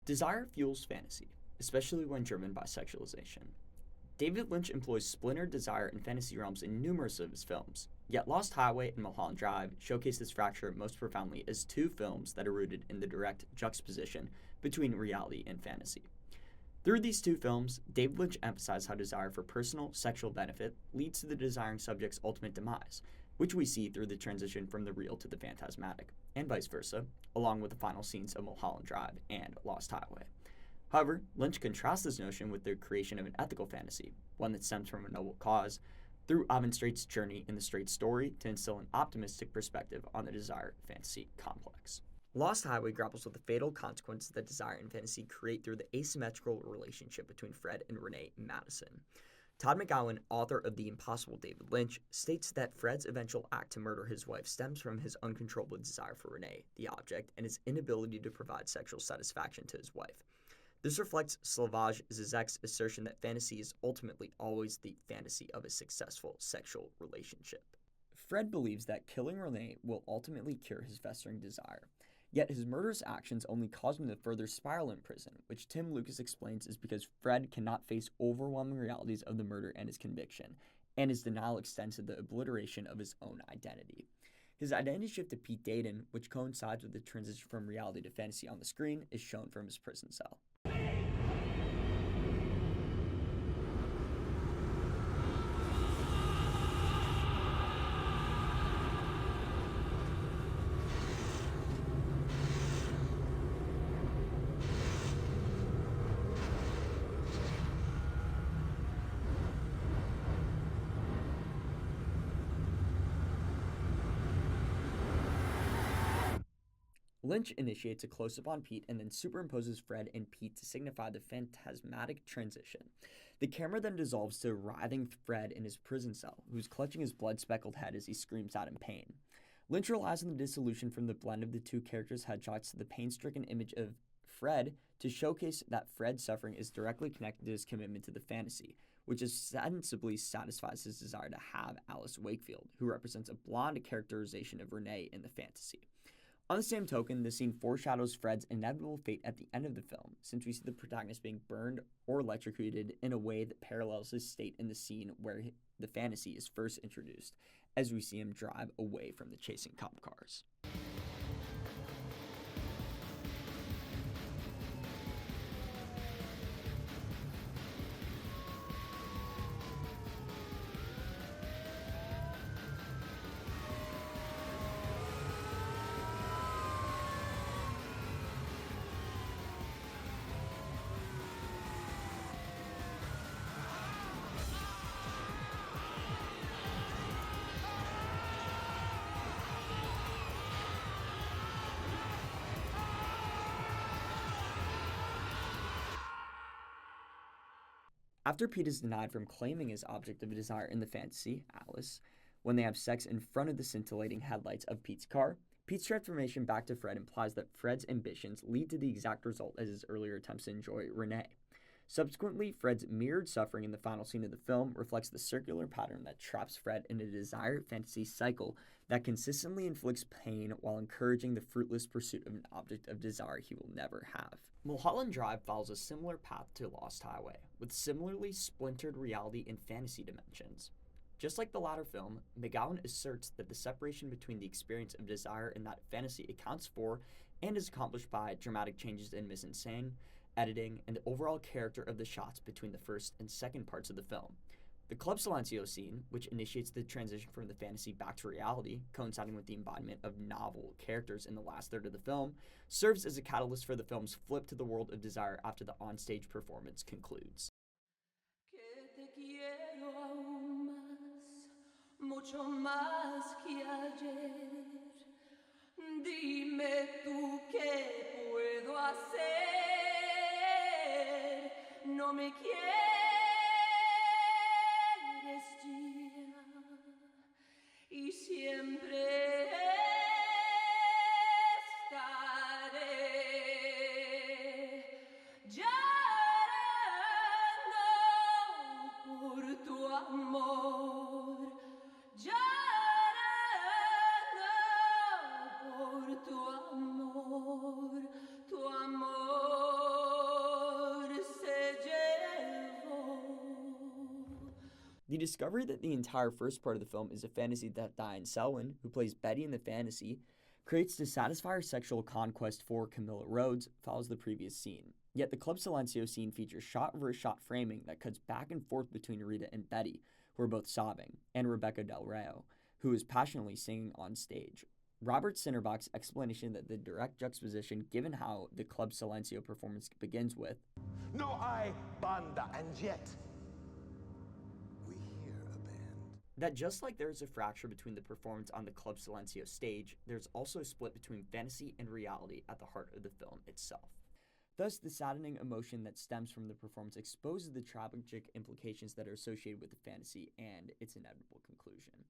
Desire fuels fantasy, especially when driven by sexualization. David Lynch employs splintered desire and fantasy realms in numerous of his films, yet Lost Highway and Mulholland Drive showcase this fracture most profoundly as two films that are rooted in the direct juxtaposition between reality and fantasy. Through these two films, David Lynch emphasized how desire for personal sexual benefit leads to the desiring subject's ultimate demise, which we see through the transition from the real to the phantasmatic, and vice versa, along with the final scenes of Mulholland Drive and Lost Highway. However, Lynch contrasts this notion with the creation of an ethical fantasy, one that stems from a noble cause, through Ivan Straight's journey in the Straight story to instill an optimistic perspective on the desire fantasy complex. Lost Highway grapples with the fatal consequences that desire and fantasy create through the asymmetrical relationship between Fred and Renee Madison. Todd McGowan, author of The Impossible David Lynch, states that Fred's eventual act to murder his wife stems from his uncontrollable desire for Renee, the object, and his inability to provide sexual satisfaction to his wife. This reflects Slavoj Zizek's assertion that fantasy is ultimately always the fantasy of a successful sexual relationship. Fred believes that killing Renee will ultimately cure his festering desire, yet his murderous actions only cause him to further spiral in prison, which Tim Lucas explains is because Fred cannot face overwhelming realities of the murder and his conviction, and his denial extends to the obliteration of his own identity. His identity shift to Pete Dayton, which coincides with the transition from reality to fantasy on the screen, is shown from his prison cell. Lynch initiates a close-up on Pete and then superimposes Fred and Pete to signify the phantasmatic transition. The camera then dissolves to writhing Fred in his prison cell, who's clutching his blood-speckled head as he screams out in pain. Lynch relies on the dissolution from the blend of the two characters' headshots to the pain-stricken image of Fred to showcase that Fred's suffering is directly connected to his commitment to the fantasy, which ostensibly satisfies his desire to have Alice Wakefield, who represents a blonde characterization of Renee in the fantasy. On the same token, the scene foreshadows Fred's inevitable fate at the end of the film, since we see the protagonist being burned or electrocuted in a way that parallels his state in the scene where the fantasy is first introduced, as we see him drive away from the chasing cop cars. After Pete is denied from claiming his object of desire in the fantasy, Alice, when they have sex in front of the scintillating headlights of Pete's car, Pete's transformation back to Fred implies that Fred's ambitions lead to the exact result as his earlier attempts to enjoy Renee. Subsequently, Fred's mirrored suffering in the final scene of the film reflects the circular pattern that traps Fred in a desire fantasy cycle that consistently inflicts pain while encouraging the fruitless pursuit of an object of desire he will never have. Mulholland Drive follows a similar path to Lost Highway, with similarly splintered reality and fantasy dimensions. Just like the latter film, McGowan asserts that the separation between the experience of desire and that fantasy accounts for and is accomplished by dramatic changes in mise-en-scène, editing, and the overall character of the shots between the first and second parts of the film. The Club Silencio scene, which initiates the transition from the fantasy back to reality, coinciding with the embodiment of novel characters in the last third of the film, serves as a catalyst for the film's flip to the world of desire after the onstage performance concludes. Mucho más que ayer. Dime tú qué puedo hacer. No me quieres ya. Y siempre estaré llorando por tu amor. Llorando por tu amor, tu amor. The discovery that the entire first part of the film is a fantasy that Diane Selwyn, who plays Betty in the fantasy, creates to satisfy her sexual conquest for Camilla Rhodes follows the previous scene. Yet the Club Silencio scene features shot-over-shot framing that cuts back and forth between Rita and Betty, who are both sobbing, and Rebecca Del Reo, who is passionately singing on stage. Robert Cinderbach's explanation that the direct juxtaposition given how the Club Silencio performance begins with, "No hay banda, and yet we hear a band." That just like there's a fracture between the performance on the Club Silencio stage, there's also a split between fantasy and reality at the heart of the film itself. Thus, the saddening emotion that stems from the performance exposes the tragic implications that are associated with the fantasy and its inevitable conclusion.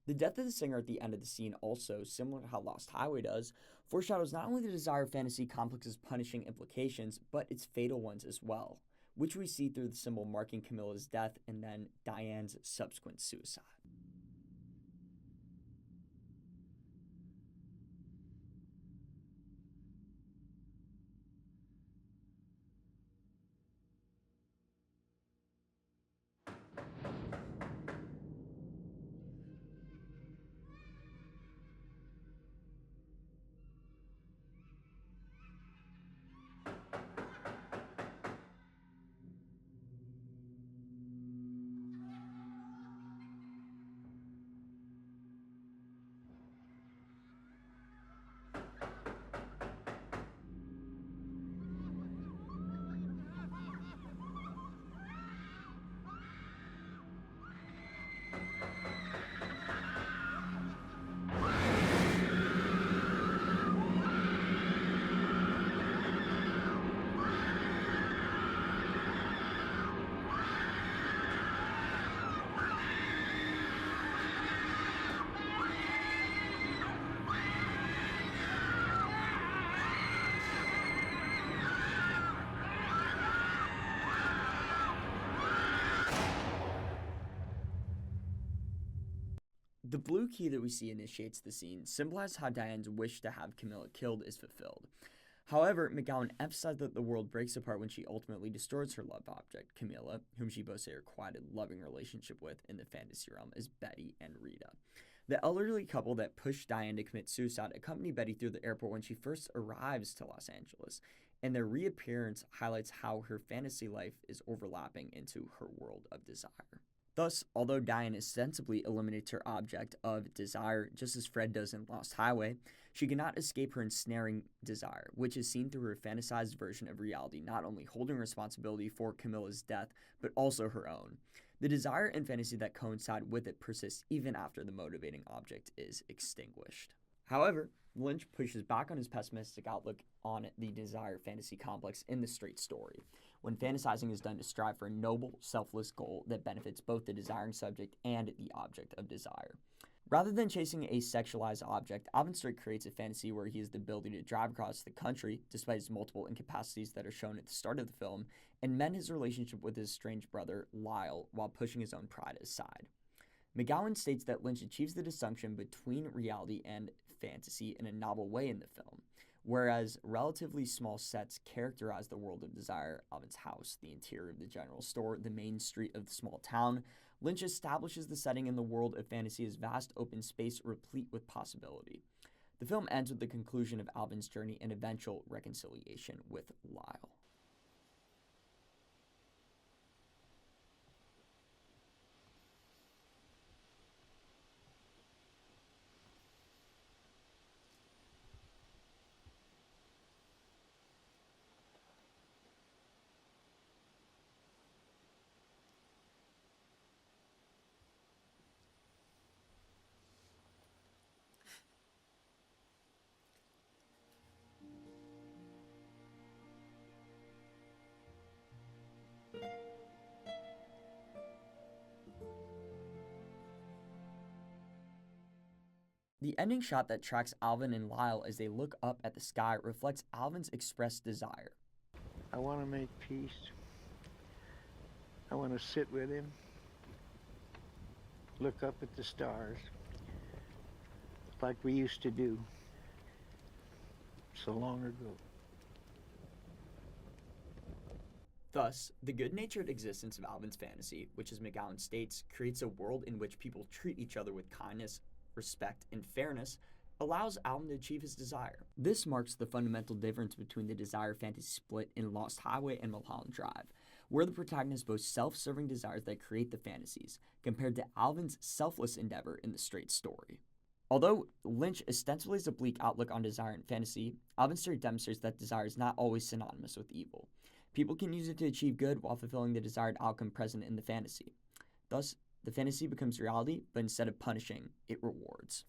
The death of the singer at the end of the scene also, similar to how Lost Highway does, foreshadows not only the desire fantasy complex's punishing implications, but its fatal ones as well, which we see through the symbol marking Camilla's death and then Diane's subsequent suicide. The blue key that we see initiates the scene symbolizes how Diane's wish to have Camilla killed is fulfilled. However, McGowan emphasized that the world breaks apart when she ultimately destroys her love object, Camilla, whom she both say are quite a loving relationship with in the fantasy realm as Betty and Rita. The elderly couple that pushed Diane to commit suicide accompany Betty through the airport when she first arrives to Los Angeles, and their reappearance highlights how her fantasy life is overlapping into her world of desire. Thus, although Diane ostensibly eliminates her object of desire just as Fred does in Lost Highway, she cannot escape her ensnaring desire, which is seen through her fantasized version of reality, not only holding responsibility for Camilla's death, but also her own. The desire and fantasy that coincide with it persists even after the motivating object is extinguished. However, Lynch pushes back on his pessimistic outlook on the desire fantasy complex in the straight story, when fantasizing is done to strive for a noble, selfless goal that benefits both the desiring subject and the object of desire. Rather than chasing a sexualized object, Alvin Strait creates a fantasy where he has the ability to drive across the country, despite his multiple incapacities that are shown at the start of the film, and mend his relationship with his estranged brother, Lyle, while pushing his own pride aside. McGowan states that Lynch achieves the distinction between reality and fantasy in a novel way in the film. Whereas relatively small sets characterize the world of desire, Alvin's house, the interior of the general store, the main street of the small town, Lynch establishes the setting in the world of fantasy as vast open space replete with possibility. The film ends with the conclusion of Alvin's journey and eventual reconciliation with Lyle. The ending shot that tracks Alvin and Lyle as they look up at the sky reflects Alvin's expressed desire. I want to make peace. I want to sit with him, look up at the stars, like we used to do so long ago. Thus, the good-natured existence of Alvin's fantasy, which as McGowan states, creates a world in which people treat each other with kindness, respect, and fairness, allows Alvin to achieve his desire. This marks the fundamental difference between the desire fantasy split in Lost Highway and Mulholland Drive, where the protagonist boasts self-serving desires that create the fantasies, compared to Alvin's selfless endeavor in the straight story. Although Lynch ostensibly has a bleak outlook on desire and fantasy, Alvin's story demonstrates that desire is not always synonymous with evil. People can use it to achieve good while fulfilling the desired outcome present in the fantasy. Thus, the fantasy becomes reality, but instead of punishing, it rewards.